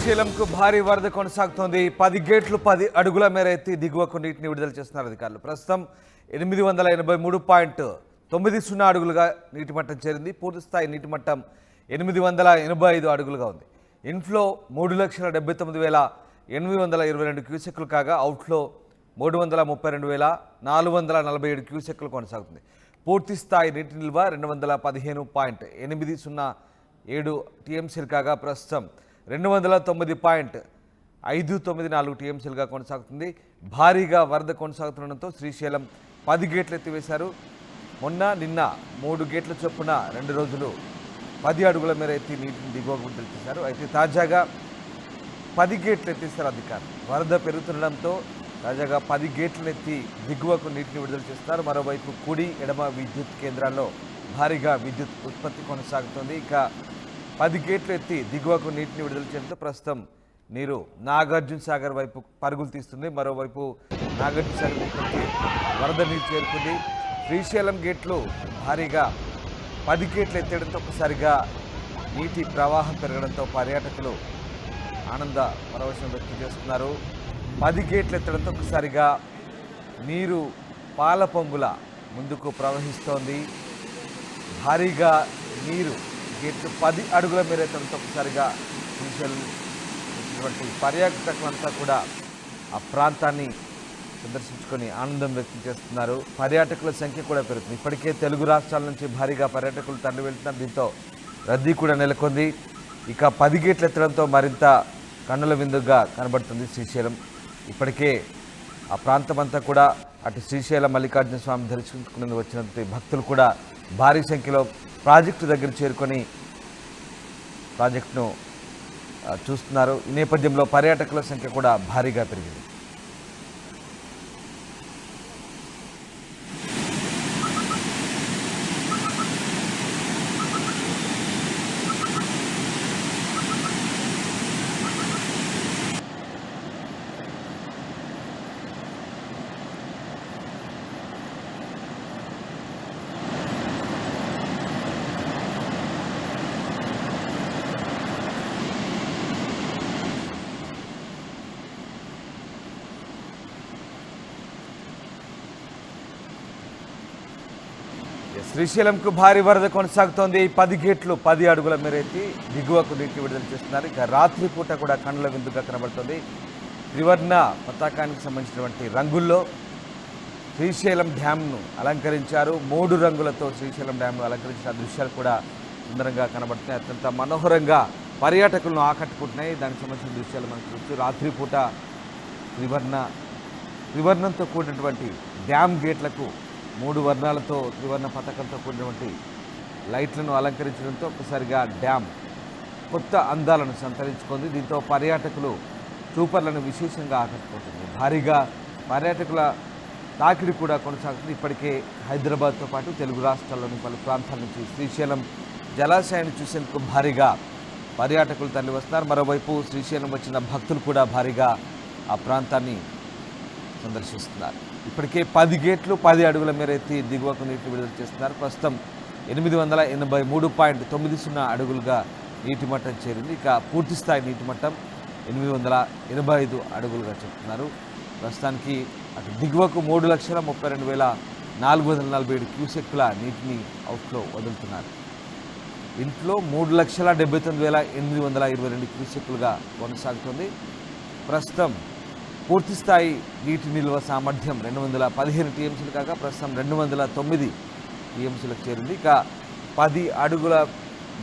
శ్రీశైలంకు భారీ వరద కొనసాగుతోంది. 10 గేట్లు 10 అడుగుల మేర ఎత్తి దిగువకు నీటిని విడుదల చేస్తున్నారు అధికారులు. ప్రస్తుతం 883.90 అడుగులుగా నీటి మట్టం చేరింది. పూర్తి స్థాయి నీటి మట్టం 885 అడుగులుగా ఉంది. ఇన్ఫ్లో 3,79,822 క్యూసెక్లు కాగా అవుట్ఫ్లో 332,447 క్యూసెక్లు కొనసాగుతుంది. పూర్తి స్థాయి నీటి నిల్వ 215.807 టీఎంసీలు కాగా ప్రస్తుతం 209.594 టీఎంసీలుగా కొనసాగుతుంది. భారీగా వరద కొనసాగుతుండడంతో శ్రీశైలం 10 గేట్లు ఎత్తివేశారు. నిన్న 3 గేట్ల చొప్పున 2 రోజులు 10 అడుగుల మేర ఎత్తి నీటిని దిగువకు విడుదల చేశారు. అయితే తాజాగా 10 గేట్లు ఎత్తేశారు అధికారులు. వరద పెరుగుతుండడంతో తాజాగా 10 గేట్లను ఎత్తి దిగువకు నీటిని విడుదల చేస్తారు. మరోవైపు కుడి ఎడమ విద్యుత్ కేంద్రాల్లో భారీగా విద్యుత్ ఉత్పత్తి కొనసాగుతుంది. ఇక 10 గేట్లు ఎత్తి దిగువకు నీటిని విడుదల చేయడంతో ప్రస్తుతం నీరు నాగార్జున సాగర్ వైపు పరుగులు తీస్తుంది. మరోవైపు నాగార్జున సాగర్ నుంచి వరద నీరు చేరుతుంది. శ్రీశైలం గేట్లు భారీగా 10 గేట్లు ఎత్తడంతో ఒక్కసారిగా నీటి ప్రవాహం పెరగడంతో పర్యాటకులు ఆనంద పరవశం వ్యక్తం చేస్తున్నారు. 10 గేట్లు ఎత్తడంతో ఒక్కసారిగా నీరు పాల పొంగుల ముందుకు ప్రవహిస్తోంది. భారీగా నీరు గేట్లు 10 అడుగుల మేర ఎత్తడంతో ఒక్కసారిగా శ్రీశైలం పర్యాటకులంతా కూడా ఆ ప్రాంతాన్ని సందర్శించుకొని ఆనందం వ్యక్తం చేస్తున్నారు. పర్యాటకుల సంఖ్య కూడా పెరుగుతుంది. ఇప్పటికే తెలుగు రాష్ట్రాల నుంచి భారీగా పర్యాటకులు తరలి వెళ్తున్నారు. దీంతో రద్దీ కూడా నెలకొంది. ఇక 10 గేట్లు ఎత్తడంతో మరింత కన్నుల విందుగా కనబడుతుంది శ్రీశైలం. ఇప్పటికే ఆ ప్రాంతం అంతా కూడా అటు శ్రీశైలం మల్లికార్జున స్వామి దర్శించుకునేందుకు వచ్చినటువంటి భక్తులు కూడా భారీ సంఖ్యలో ప్రాజెక్టు దగ్గర చేరుకొని ప్రాజెక్టును చూస్తున్నారు. ఈ నేపథ్యంలో పర్యాటకుల సంఖ్య కూడా భారీగా పెరిగింది. శ్రీశైలంకు భారీ వరద కొనసాగుతోంది. 10 గేట్లు 10 అడుగుల మేర ఎత్తి దిగువకు నీటి విడుదల చేస్తున్నారు. ఇక రాత్రిపూట కూడా కన్నుల విందుగా కనబడుతుంది. త్రివర్ణ పతాకానికి సంబంధించినటువంటి రంగుల్లో శ్రీశైలం డ్యామ్ను అలంకరించారు. 3 రంగులతో శ్రీశైలం డ్యామ్ను అలంకరించిన దృశ్యాలు కూడా సుందరంగా కనబడుతున్నాయి. అత్యంత మనోహరంగా పర్యాటకులను ఆకట్టుకుంటున్నాయి. దానికి సంబంధించిన దృశ్యాలు మనకు చూస్తూ రాత్రిపూట త్రివర్ణంతో కూడినటువంటి డ్యామ్ గేట్లకు 3 వర్ణాలతో త్రివర్ణ పతాకంతో కూడినటువంటి లైట్లను అలంకరించడంతో ఒక్కసారిగా డ్యామ్ కొత్త అందాలను సంతరించుకుంది. దీంతో పర్యాటకులు చూపర్లను విశేషంగా ఆకట్టుకుంటుంది. భారీగా పర్యాటకుల తాకిడి కూడా కొనసాగుతుంది. ఇప్పటికే హైదరాబాద్తో పాటు తెలుగు రాష్ట్రాల్లోని పలు ప్రాంతాల నుంచి శ్రీశైలం జలాశయాన్ని చూసేందుకు భారీగా పర్యాటకులు తరలి వస్తున్నారు. మరోవైపు శ్రీశైలం వచ్చిన భక్తులు కూడా భారీగా ఆ ప్రాంతాన్ని సందర్శిస్తున్నారు. ఇప్పటికే 10 గేట్లు 10 అడుగుల మేర ఎత్తి దిగువకు నీటిని విడుదల చేస్తున్నారు. ప్రస్తుతం 883.90 అడుగులుగా నీటి మట్టం చేరింది. ఇక పూర్తి స్థాయి నీటి మట్టం 885 అడుగులుగా చెప్తున్నారు. ప్రస్తుతానికి అటు దిగువకు 3,32,447 క్యూసెక్కుల నీటిని అవుట్లో వదులుతున్నారు. ఇంట్లో 3,79,822 క్యూసెక్కులుగా కొనసాగుతుంది. ప్రస్తుతం పూర్తి స్థాయి నీటి నిల్వ సామర్థ్యం 215 టీఎంసీలు కాగా ప్రస్తుతం 209 టీఎంసీలకు చేరింది. ఇక 10 అడుగుల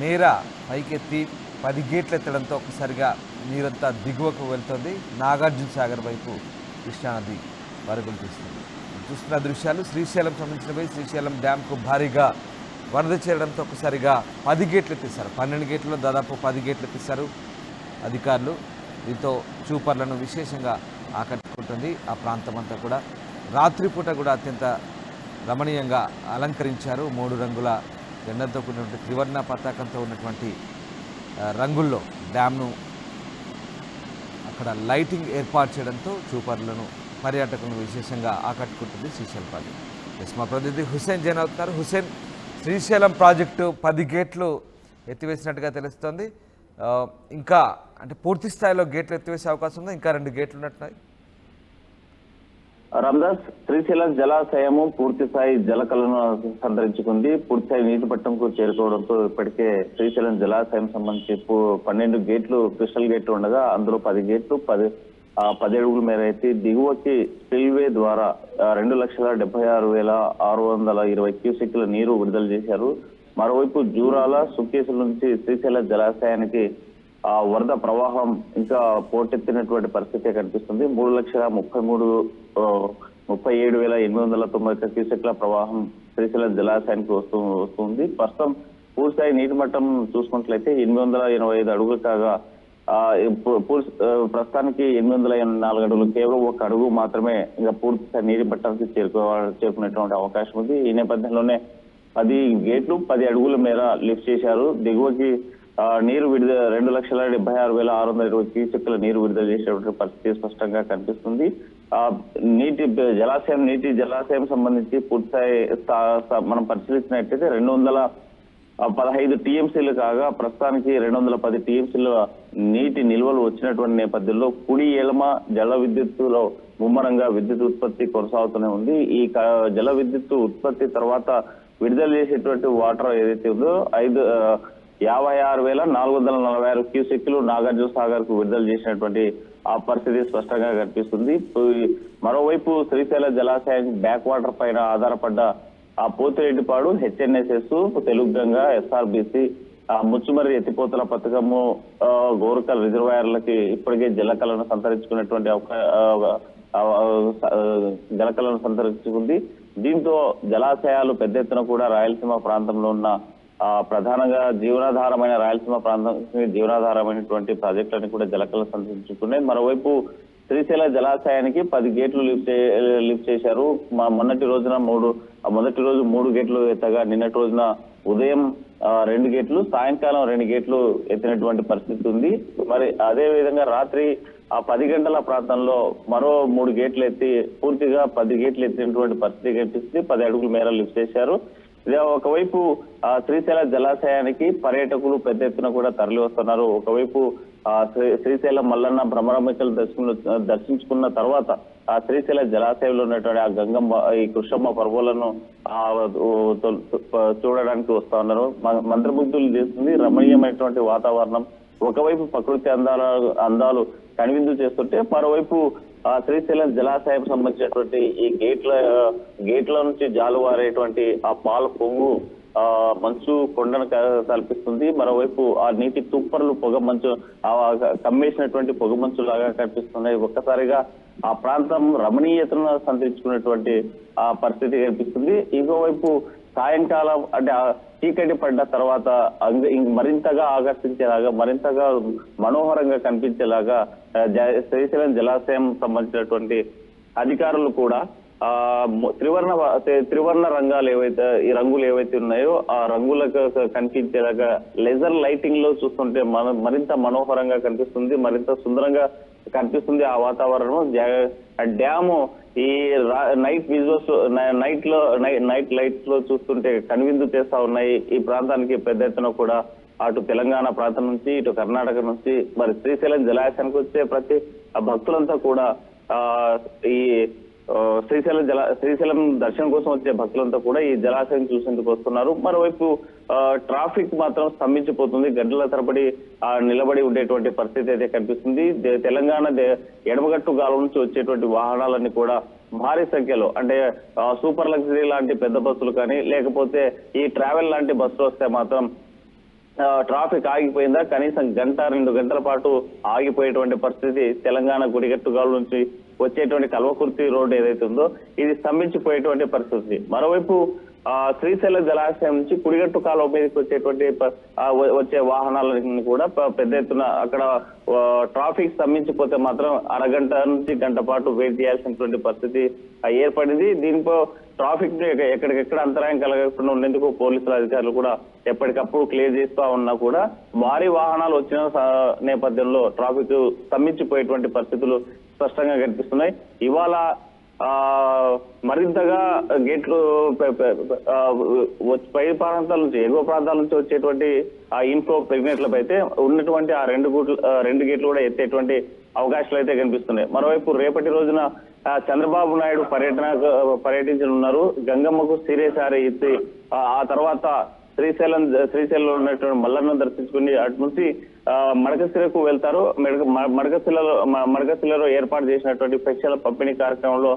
మేర పైకెత్తి 10 గేట్లు ఎత్తడంతో ఒక్కసారిగా నీరంతా దిగువకు వెళ్తుంది. నాగార్జున సాగర్ వైపు కృష్ణానది పరుగులు తీస్తుంది. చూస్తున్న దృశ్యాలు శ్రీశైలం సంబంధించినవి. శ్రీశైలం డ్యామ్కు భారీగా వరద చేరడంతో ఒక్కసారిగా 10 గేట్లు ఎత్తిస్తారు. 12 గేట్లలో దాదాపు 10 గేట్లు ఎత్తిస్తారు అధికారులు. దీంతో చూపర్లను విశేషంగా ఆకట్టుకుంటుంది. ఆ ప్రాంతం అంతా కూడా రాత్రిపూట కూడా అత్యంత రమణీయంగా అలంకరించారు. 3 రంగుల జెండాతో కూడినటువంటి త్రివర్ణ పతాకంతో ఉన్నటువంటి రంగుల్లో డ్యామ్ను అక్కడ లైటింగ్ ఏర్పాటు చేయడంతో చూపర్లను పర్యాటకులను విశేషంగా ఆకట్టుకుంటుంది శ్రీశైలం ప్రాజెక్టు. మా ప్రతినిధి హుసేన్ జైన్ అవుతున్నారు. హుసేన్, శ్రీశైలం ప్రాజెక్టు 10 గేట్లు ఎత్తివేసినట్టుగా తెలుస్తోంది. ఆ, ఇంకా అంటే పూర్తి స్థాయిలో గేట్లు ఎత్తివేసే అవకాశం ఉందా? ఇంకా 2 గేట్లు ఉన్నట్టున్నాయి. రామదాస్, శ్రీశైలం జలాశయము పూర్తి స్థాయి జలకలను సంతరించుకుంది. పూర్తి స్థాయి నీటి మట్టంకు చేరుకోవడంతో ఇప్పటికే శ్రీశైలం జలాశయం సంబంధించి 12 గేట్లు క్రిస్టల్ గేట్లు ఉండగా అందులో 10 గేట్లు 10 అడుగుల మేర అయితే దిగువకి స్పిల్వే ద్వారా 2,76,620 క్యూసెక్ల నీరు విడుదల చేశారు. మరోవైపు జూరాల సుకేసుల నుంచి శ్రీశైలం జలాశయానికి వరద ప్రవాహం ఇంకా పోటెత్తినటువంటి పరిస్థితి కనిపిస్తుంది. 3,37,890 క్యూసెక్ల ప్రవాహం శ్రీశైలం జలాశయానికి వస్తుంది. ప్రస్తుతం పూర్తిస్థాయి నీటి మట్టం చూసుకున్నట్లయితే 885 అడుగులు కాగా ప్రస్తుతానికి 884 అడుగులు, కేవలం 1 అడుగు మాత్రమే ఇంకా పూర్తిస్థాయి నీటి మట్టానికి చేరుకునేటువంటి అవకాశం ఉంది. ఈ నేపథ్యంలోనే 10 గేట్లు 10 అడుగుల మేర లిఫ్ట్ చేశారు. దిగువకి నీరు విడుదల 2,76,620 క్యూసెక్ల నీరు విడుదల చేసేటువంటి పరిస్థితి స్పష్టంగా కనిపిస్తుంది. నీటి జలాశయం సంబంధించి పూర్తిస్థాయి మనం పరిశీలించినట్లయితే 215 టీఎంసీలు కాగా ప్రస్తుతానికి 210 టీఎంసీల నీటి నిల్వలు వచ్చినటువంటి నేపథ్యంలో కుడి ఎడమ జల విద్యుత్తులో ముమ్మరంగా విద్యుత్ ఉత్పత్తి కొనసాగుతూనే ఉంది. ఈ జల విద్యుత్ ఉత్పత్తి తర్వాత విడుదల చేసేటువంటి వాటర్ ఏదైతే ఉందో 56,446 క్యూసెక్లు నాగార్జున సాగర్ కు విడుదల చేసినటువంటి ఆ పరిస్థితి స్పష్టంగా కనిపిస్తుంది. మరోవైపు శ్రీశైల జలాశయం బ్యాక్ వాటర్ పైన ఆధారపడ్డ పోతిరెడ్డిపాడు, హెచ్ఎన్ఎస్ఎస్, తెలుగుగంగా, ఎస్ఆర్బిసి, ముచ్చుమర్రి ఎత్తిపోతల పథకము, గోరకల్ రిజర్వాయర్లకి ఇప్పటికే జలకలను సంతరించుకుంది. దీంతో జలాశయాలు పెద్ద ఎత్తున కూడా రాయలసీమ ప్రాంతంలో ఉన్న ప్రధానంగా జీవనాధారమైన రాయలసీమ ప్రాంతానికి జీవనాధారమైనటువంటి ప్రాజెక్టులను కూడా జలకలను సంతరించుకున్నాయి. మరోవైపు శ్రీశైల జలాశయానికి 10 గేట్లు లిఫ్ట్ చేశారు. మొదటి రోజు 3 గేట్లు ఎత్తగా నిన్నటి రోజున ఉదయం 2 గేట్లు, సాయంకాలం 2 గేట్లు ఎత్తినటువంటి పరిస్థితి ఉంది. మరి అదే విధంగా రాత్రి 10 గంటల ప్రాంతంలో మరో 3 గేట్లు ఎత్తి పూర్తిగా 10 గేట్లు ఎత్తినటువంటి పరిస్థితి కనిపిస్తుంది. 10 అడుగుల మేర లిఫ్ట్ చేశారు. ఇదే ఒకవైపు శ్రీశైల జలాశయానికి పర్యాటకులు పెద్ద ఎత్తున కూడా తరలి వస్తున్నారు. ఒకవైపు శ్రీశైలం మల్లన్న భ్రమరాంబికలు దర్శించుకున్న తర్వాత ఆ శ్రీశైల జలాశయంలో ఉన్నటువంటి ఆ గంగమ్మ, ఈ కృష్ణమ్మ పర్వాలను చూడడానికి వస్తా ఉన్నారు. మంత్రముగ్ధులు చేస్తుంది రమణీయమైనటువంటి వాతావరణం. ఒకవైపు ప్రకృతి అందాలు కనువిందు చేస్తుంటే మరోవైపు శ్రీశైలం జలాశయం సంబంధించినటువంటి ఈ గేట్ల నుంచి జాలువారేటువంటి ఆ పాల పొంగు మంచు కొండను కల్పిస్తుంది. మరోవైపు ఆ నీటి తుప్పర్లు పొగ మంచు కమ్మేసినటువంటి పొగ మంచు లాగా కనిపిస్తున్నాయి. ఒక్కసారిగా ఆ ప్రాంతం రమణీయతను సంతరించుకున్నటువంటి ఆ పరిస్థితి కనిపిస్తుంది. ఇంకోవైపు సాయంకాలం అంటే చీకటి పడ్డ తర్వాత మరింతగా ఆకర్షించేలాగా, మరింతగా మనోహరంగా కనిపించేలాగా శ్రీశైలం జలాశయం సంబంధించినటువంటి అధికారులు కూడా త్రివర్ణ రంగాలు ఈ రంగులు ఏవైతే ఉన్నాయో ఆ రంగులకు కనిపించేలాగా లేజర్ లైటింగ్ లో చూస్తుంటే మరింత మనోహరంగా కనిపిస్తుంది, మరింత సుందరంగా కనిపిస్తుంది ఆ వాతావరణం. డ్యాము ఈ నైట్ విజువల్స్ నైట్ లైట్స్ లో చూస్తుంటే కనువిందు చేస్తా ఉన్నాయి. ఈ ప్రాంతానికి పెద్ద ఎత్తున కూడా అటు తెలంగాణ ప్రాంతం నుంచి ఇటు కర్ణాటక నుంచి మరి శ్రీశైలం జలాశయానికి వచ్చే ప్రతి భక్తులంతా కూడా ఈ శ్రీశైలం దర్శనం కోసం వచ్చే భక్తులంతా కూడా ఈ జలాశయం చూసేందుకు వస్తున్నారు. మరోవైపు ట్రాఫిక్ మాత్రం స్తంభించిపోతుంది. గంటల తరబడి నిలబడి ఉండేటువంటి పరిస్థితి అయితే కనిపిస్తుంది. తెలంగాణ ఎడమగట్టు గాలం నుంచి వచ్చేటువంటి వాహనాలన్నీ కూడా భారీ సంఖ్యలో అంటే సూపర్ లగ్జరీ లాంటి పెద్ద బస్సులు కానీ లేకపోతే ఈ ట్రావెల్ లాంటి బస్సులు వస్తే మాత్రం ట్రాఫిక్ ఆగిపోయిందా, కనీసం 1-2 గంటల పాటు ఆగిపోయేటువంటి పరిస్థితి. తెలంగాణ గుడిగట్టుగాల నుంచి వచ్చేటువంటి కల్వకుర్తి రోడ్డు ఏదైతే ఉందో ఇది స్తంభించిపోయేటువంటి పరిస్థితి. మరోవైపు శ్రీశైల జలాశయం నుంచి కుడిగట్టు కాలువ మీదకి వచ్చే వాహనాలను కూడా పెద్ద ఎత్తున అక్కడ ట్రాఫిక్ స్తంభించిపోతే మాత్రం అరగంట నుంచి గంట పాటు వెయిట్ చేయాల్సినటువంటి పరిస్థితి ఏర్పడింది. దీంతో ట్రాఫిక్ ని ఎక్కడికెక్కడ అంతరాయం కలగకుండా ఉండేందుకు పోలీసుల అధికారులు కూడా ఎప్పటికప్పుడు క్లియర్ చేస్తూ ఉన్నా కూడా భారీ వాహనాలు వచ్చిన నేపథ్యంలో ట్రాఫిక్ స్తంభించిపోయేటువంటి పరిస్థితులు స్పష్టంగా కనిపిస్తున్నాయి. ఇవాళ మరింతగా గేట్లు పై ప్రాంతాల నుంచి ఎగువ ప్రాంతాల నుంచి వచ్చేటువంటి ఆ ఇన్ఫ్లో ప్రెగ్నెంట్లపై అయితే ఉన్నటువంటి ఆ రెండు గేట్లు కూడా ఎత్తేటువంటి అవకాశాలు అయితే కనిపిస్తున్నాయి. మరోవైపు రేపటి రోజున చంద్రబాబు నాయుడు పర్యటించనున్నారు. గంగమ్మకు సిరేసారి ఎత్తి ఆ తర్వాత శ్రీశైలంలో ఉన్నటువంటి మల్లన్న దర్శించుకుని అటు నుంచి మడకశిలకు వెళ్తారు. మడకశిలలో ఏర్పాటు చేసినటువంటి పెన్షన్ల పంపిణీ కార్యక్రమంలో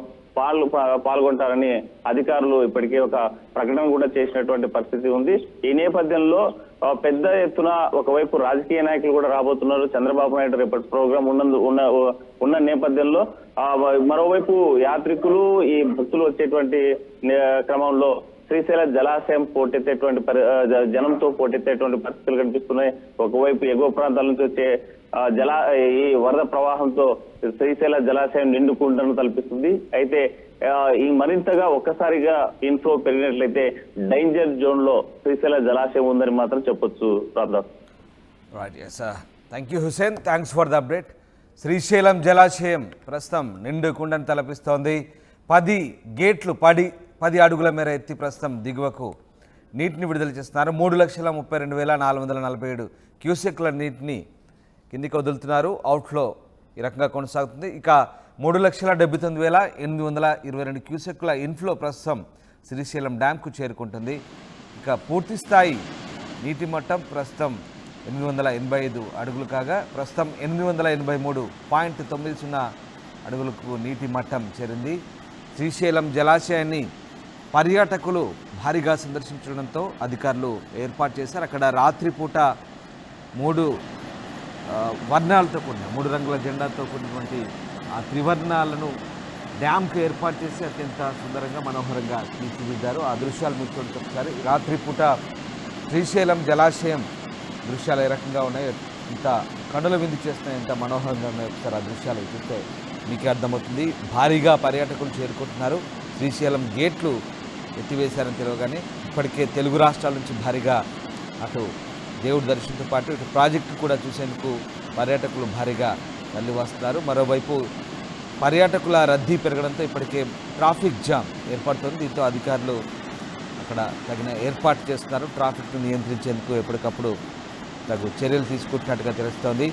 పాల్గొంటారని అధికారులు ఇప్పటికే ఒక ప్రకటన కూడా చేసినటువంటి పరిస్థితి ఉంది. ఈ నేపథ్యంలో పెద్ద ఎత్తున ఒకవైపు రాజకీయ నాయకులు కూడా రాబోతున్నారు. చంద్రబాబు నాయుడు రేపటి ప్రోగ్రాం ఉన్న నేపథ్యంలో మరోవైపు యాత్రికులు ఈ భక్తులు వచ్చేటువంటి క్రమంలో శ్రీశైల జలాశయం పోటెత్తేటువంటి జనంతో పోటెత్తేటువంటి పరిస్థితులు కనిపిస్తున్నాయి. ఒకవైపు ఎగువ ప్రాంతాల నుంచి వచ్చే ఈ వరద ప్రవాహంతో శ్రీశైల జలాశయం నిండుకుంటను తలపిస్తుంది. అయితే ఈ మరింతగా ఒక్కసారిగా ఇన్ఫ్లో పెరిగినట్లయితే డేంజర్ జోన్ లో శ్రీశైల జలాశయం ఉందని మాత్రం చెప్పొచ్చు. Thank you Hussain, thanks for the update. Srisailam జలాశయం ప్రస్తుతం నిండుకుండను తలపిస్తోంది. 10 గేట్లు 10 అడుగుల మేర ఎత్తి ప్రస్తుతం దిగువకు నీటిని విడుదల చేస్తున్నారు. 3,32,447 క్యూసెక్ల నీటిని కిందికి వదులుతున్నారు. అవుట్ఫ్లో ఈ రకంగా కొనసాగుతుంది. ఇక 3,79,822 క్యూసెక్ల ఇన్ఫ్లో ప్రస్తుతం శ్రీశైలం డ్యాంకు చేరుకుంటుంది. ఇక పూర్తి స్థాయి నీటి మట్టం ప్రస్తుతం 885 అడుగులు కాగా ప్రస్తుతం 883.90 అడుగులకు నీటి మట్టం చేరింది. శ్రీశైలం జలాశయాన్ని పర్యాటకులు భారీగా సందర్శించడంతో అధికారులు ఏర్పాటు చేశారు. అక్కడ రాత్రిపూట 3 వర్ణాలతో కూడిన 3 రంగుల జెండాతో కూడినటువంటి ఆ త్రివర్ణాలను డ్యామ్కు ఏర్పాటు చేసి అత్యంత సుందరంగా మనోహరంగా తీర్చిదిద్దారు. ఆ దృశ్యాలు మీకు చూడండి ఒకసారి. రాత్రిపూట శ్రీశైలం జలాశయం దృశ్యాలు ఏ రకంగా ఉన్నాయి, ఇంత కనుల విందు చేస్తున్నాయి, ఎంత మనోహరంగా ఉన్నాయి ఒకసారి ఆ దృశ్యాలు చూస్తే మీకే అర్థమవుతుంది. భారీగా పర్యాటకులు చేరుకుంటున్నారు. శ్రీశైలం గేట్లు ఎత్తివేశారని తెలియగానే ఇప్పటికే తెలుగు రాష్ట్రాల నుంచి భారీగా అటు దేవుడి దర్శనంతో పాటు ఇటు ప్రాజెక్టు కూడా చూసేందుకు పర్యాటకులు భారీగా తరలి వస్తున్నారు. మరోవైపు పర్యాటకుల రద్దీ పెరగడంతో ఇప్పటికే ట్రాఫిక్ జామ్ ఏర్పడుతుంది. దీంతో అధికారులు అక్కడ తగిన ఏర్పాటు చేస్తున్నారు. ట్రాఫిక్ను నియంత్రించేందుకు ఎప్పటికప్పుడు తగు చర్యలు తీసుకుంటున్నట్టుగా తెలుస్తోంది.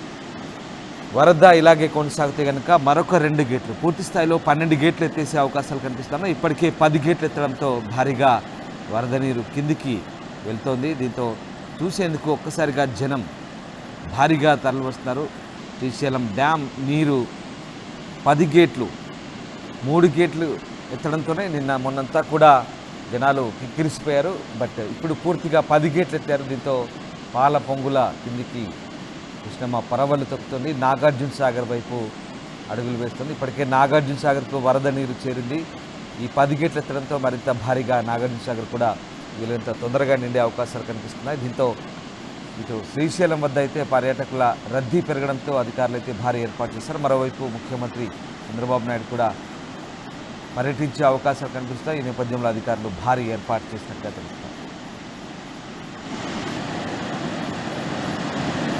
వరద ఇలాగే కొనసాగితే కనుక మరొక 2 గేట్లు పూర్తి స్థాయిలో 12 గేట్లు ఎత్తేసే అవకాశాలు కనిపిస్తున్నాయి. ఇప్పటికే 10 గేట్లు ఎత్తడంతో భారీగా వరద నీరు కిందికి వెళ్తోంది. దీంతో చూసేందుకు ఒక్కసారిగా జనం భారీగా తరలి వస్తున్నారు. శ్రీశైలం డ్యామ్ నీరు 10 గేట్లు 3 గేట్లు ఎత్తడంతోనే మొన్నంతా కూడా జనాలు కిక్కిరిసిపోయారు. బట్ ఇప్పుడు పూర్తిగా 10 గేట్లు ఎత్తారు. దీంతో పాల పొంగుల కిందికి కృష్ణమ్మ పరవళ్ళు తొక్కుతుంది. నాగార్జున సాగర్ వైపు అడుగులు వేస్తుంది. ఇప్పటికే నాగార్జున సాగర్కు వరద నీరు చేరింది. ఈ 10 గేట్లు ఎత్తడంతో మరింత భారీగా నాగార్జున సాగర్ కూడా వీలైనంత తొందరగా నిండే అవకాశాలు కనిపిస్తున్నాయి. దీంతో ఇటు శ్రీశైలం వద్ద అయితే పర్యాటకుల రద్దీ పెరగడంతో అధికారులు అయితే భారీ ఏర్పాటు చేశారు. మరోవైపు ముఖ్యమంత్రి చంద్రబాబు నాయుడు కూడా పర్యటించే అవకాశాలు కనిపిస్తాయి. ఈ నేపథ్యంలో అధికారులు భారీ ఏర్పాటు చేసినట్టుగా తెలుస్తుంది.